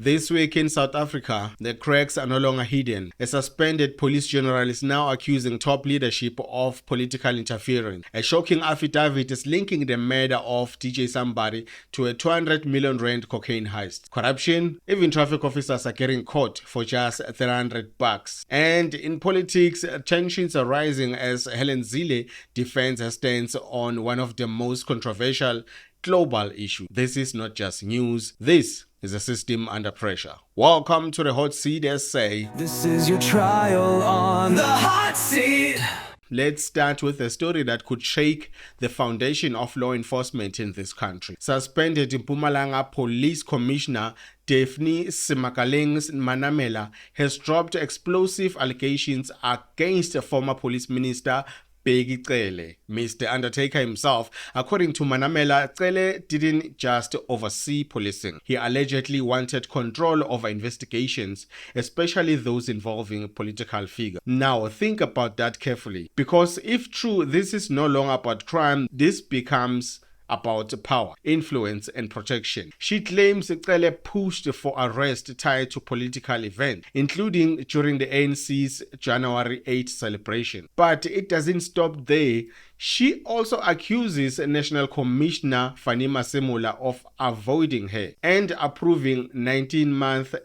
This week in South Africa, the cracks are no longer hidden. A suspended police general is now accusing top leadership of political interference. A shocking affidavit is linking the murder of DJ Sumbody to a 200 million rand cocaine heist. Corruption? Even traffic officers are getting caught for just $300. And in politics, tensions are rising as Helen Zille defends her stance on one of the most controversial global issues. This is not just news. This is a system under pressure. Welcome to the hot seat, as say. This is your trial on the hot seat. Let's start with a story that could shake the foundation of law enforcement in this country. Suspended Madlanga Police Commissioner Daphney Manamela has dropped explosive allegations against former police minister Bheki Cele. Mr. Undertaker himself, according to Manamela, Cele didn't just oversee policing. He allegedly wanted control over investigations, especially those involving political figures. Now, think about that carefully, because if true, this is no longer about crime, this becomes about power, influence, and protection. She claims Cele pushed for arrest tied to political events, including during the ANC's January 8 celebration. But it doesn't stop there. She also accuses National Commissioner Daphney Manamela of avoiding her and approving 19-month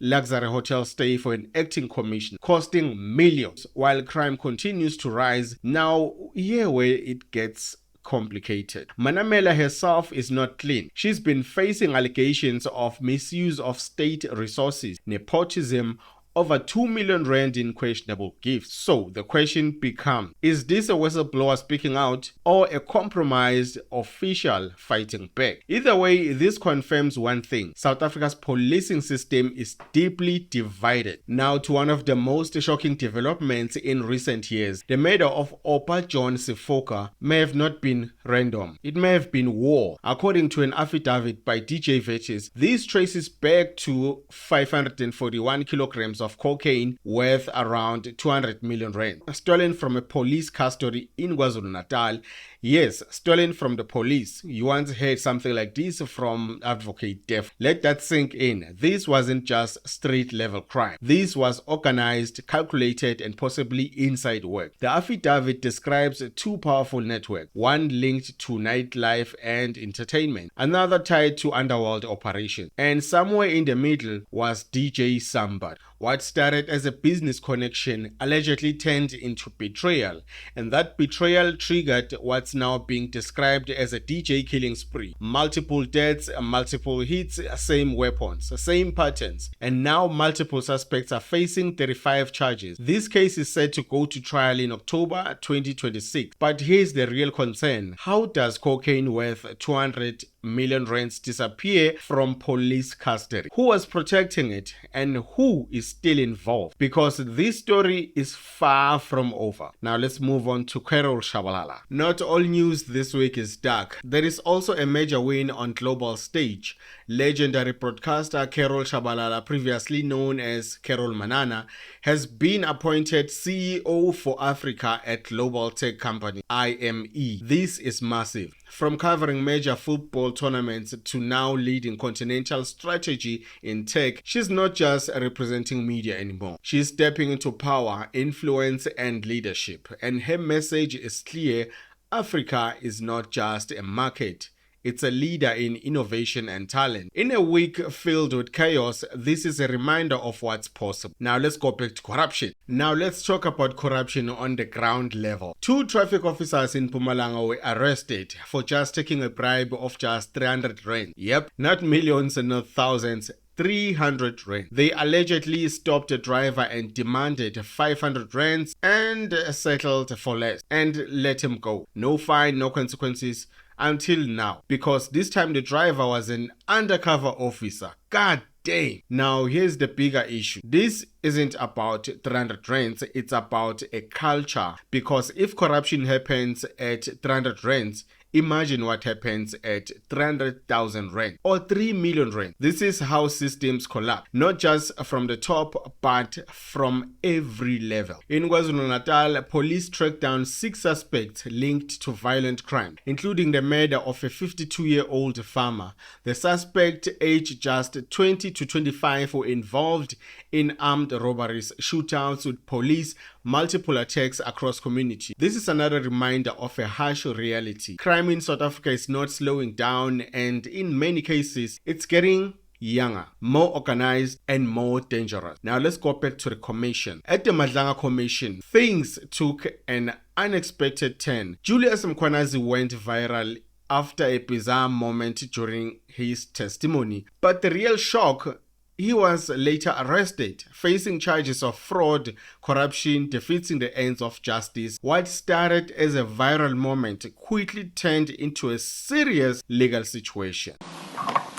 luxury hotel stay for an acting commissioner, costing millions, while crime continues to rise. Now, here where it gets complicated. Manamela herself is not clean. She's been facing allegations of misuse of state resources, nepotism, over 2 million rand in questionable gifts. So the question becomes, is this a whistleblower speaking out or a compromised official fighting back? Either way, this confirms one thing: South Africa's policing system is deeply divided. Now to one of the most shocking developments in recent years. The murder of Opa John Sifoka may have not been random. It may have been war. According to an affidavit by DJ Vetches, this traces back to 541 kilograms of cocaine worth around 200 million rand, stolen from a police custody in KwaZulu-Natal. Yes, stolen from the police. You once heard something like this from Advocate Daphney. Let that sink in. This wasn't just street level crime. This was organized, calculated, and possibly inside work. The affidavit describes two powerful networks, one linked to nightlife and entertainment, another tied to underworld operations, and somewhere in the middle was DJ Sumbody. What started as a business connection allegedly turned into betrayal, and that betrayal triggered what's now being described as a DJ killing spree. Multiple deaths, multiple hits, same weapons, same patterns, and now multiple suspects are facing 35 charges. This case is set to go to trial in October 2026. But here's the real concern: how does cocaine worth 200 million rands disappear from police custody? Who was protecting it, and who is still involved? Because this story is far from over. Now let's move on to Carol Shabalala. Not all news this week is dark. There is also a major win on global stage. Legendary broadcaster Carol Shabalala, previously known as Carol Manana, has been appointed CEO for Africa at global tech company IME. This is massive. From covering major football tournaments to now leading continental strategy in tech, she's not just representing media anymore. She's stepping into power, influence, and leadership. And her message is clear: Africa is not just a market. It's a leader in innovation and talent. In a week filled with chaos, this is a reminder of what's possible. Now let's go back to corruption. Now let's talk about corruption on the ground level. 2 traffic officers in Madlanga were arrested for just taking a bribe of just 300 rand. Yep, not millions and not thousands. 300 rand. They allegedly stopped a driver and demanded 500 rands and settled for less and let him go. No fine, no consequences until now, because this time the driver was an undercover officer. God damn. Now here's the bigger issue. This isn't about 300 rands, it's about a culture. Because if corruption happens at 300 rands, Imagine what happens at 300,000 rand or 3 million rand. This is how systems collapse, not just from the top, but from every level. In KwaZulu-Natal, police tracked down 6 suspects linked to violent crime, including the murder of a 52-year-old farmer. The suspect, aged just 20 to 25, were involved in armed robberies, shootouts with police, multiple attacks across communities. This is another reminder of a harsh reality. Crime in South Africa is not slowing down, and in many cases, it's getting younger, more organized, and more dangerous. Now let's go back to the commission. At the Madlanga commission, things took an unexpected turn. Julius Mkhwanazi went viral after a bizarre moment during his testimony. But the real shock, he was later arrested, facing charges of fraud, corruption, defeating the ends of justice. What started as a viral moment quickly turned into a serious legal situation.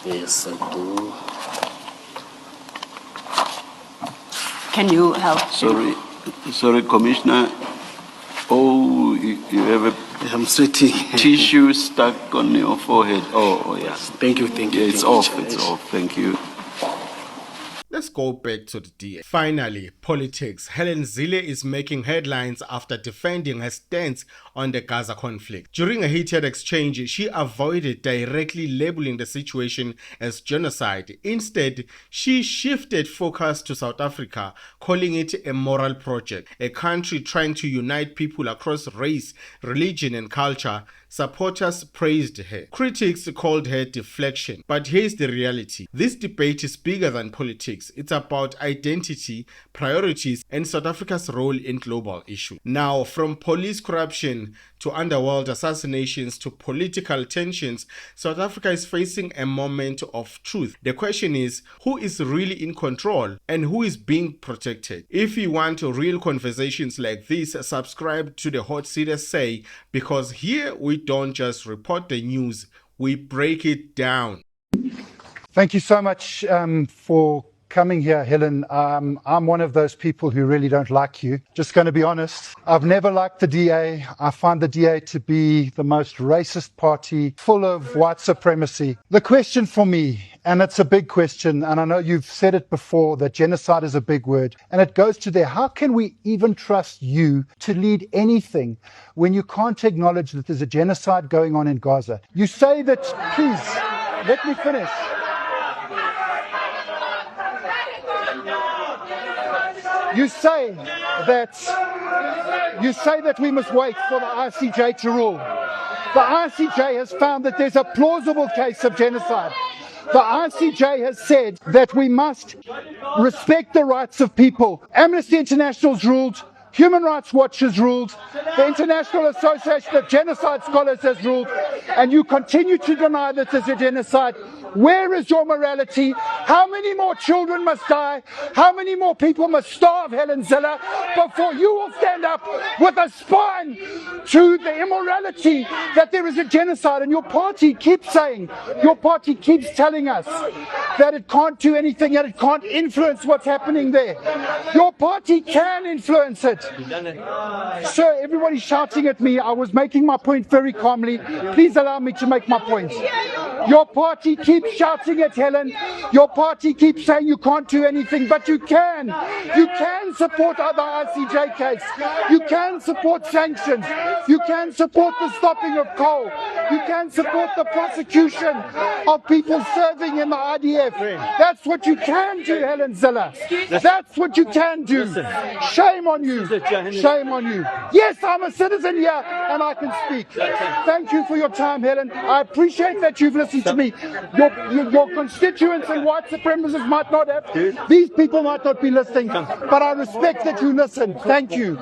Yes, I do. Can you help? Sorry, Commissioner. Oh, you have a I'm sweating. tissue stuck on your forehead. Oh, yes. Thank you. Yeah, it's off. Thank you. Let's go back to the DA. Finally, politics. Helen Zille is making headlines after defending her stance on the Gaza conflict. During a heated exchange, she avoided directly labeling the situation as genocide. Instead, she shifted focus to South Africa, calling it a moral project, a country trying to unite people across race, religion, and culture. Supporters praised her. Critics called her deflection. But here's the reality. This debate is bigger than politics. It's about identity, priorities, and South Africa's role in global issues. Now, from police corruption to underworld assassinations to political tensions, South Africa is facing a moment of truth. The question is, who is really in control and who is being protected? If you want real conversations like this, subscribe to the Hot Seat Say, because here we don't just report the news, we break it down. Thank you so much for coming here, Helen. I'm one of those people who really don't like you. Just going to be honest. I've never liked the DA. I find the DA to be the most racist party, full of white supremacy. The question for me, and it's a big question, and I know you've said it before, that genocide is a big word, and it goes to there. How can we even trust you to lead anything when you can't acknowledge that there's a genocide going on in Gaza? You say that, please, let me finish. You say that we must wait for the ICJ to rule. The ICJ has found that there's a plausible case of genocide. The ICJ has said that we must respect the rights of people. Amnesty International's ruled, Human Rights Watch has ruled, the International Association of Genocide Scholars has ruled, and you continue to deny that there's a genocide. Where is your morality? How many more children must die? How many more people must starve, Helen Zille, before you will stand up with a spine to the immorality that there is a genocide? And your party keeps saying, your party keeps telling us that it can't do anything, that it can't influence what's happening there. Your party can influence it. Sir, everybody's shouting at me. I was making my point very calmly. Please allow me to make my point. Your party keeps shouting at Helen. Your party keeps saying you can't do anything, but you can. You can support other ICJ case. You can support sanctions. You can support the stopping of coal. You can support the prosecution of people serving in the IDF. That's what you can do, Helen Zille. That's what you can do. Shame on you. Shame on you. Yes, I'm a citizen here and I can speak. Thank you for your time, Helen. I appreciate that you've listened to me. Your constituents and white supremacists might not have. These people might not be listening, but I respect that you listen. Thank you.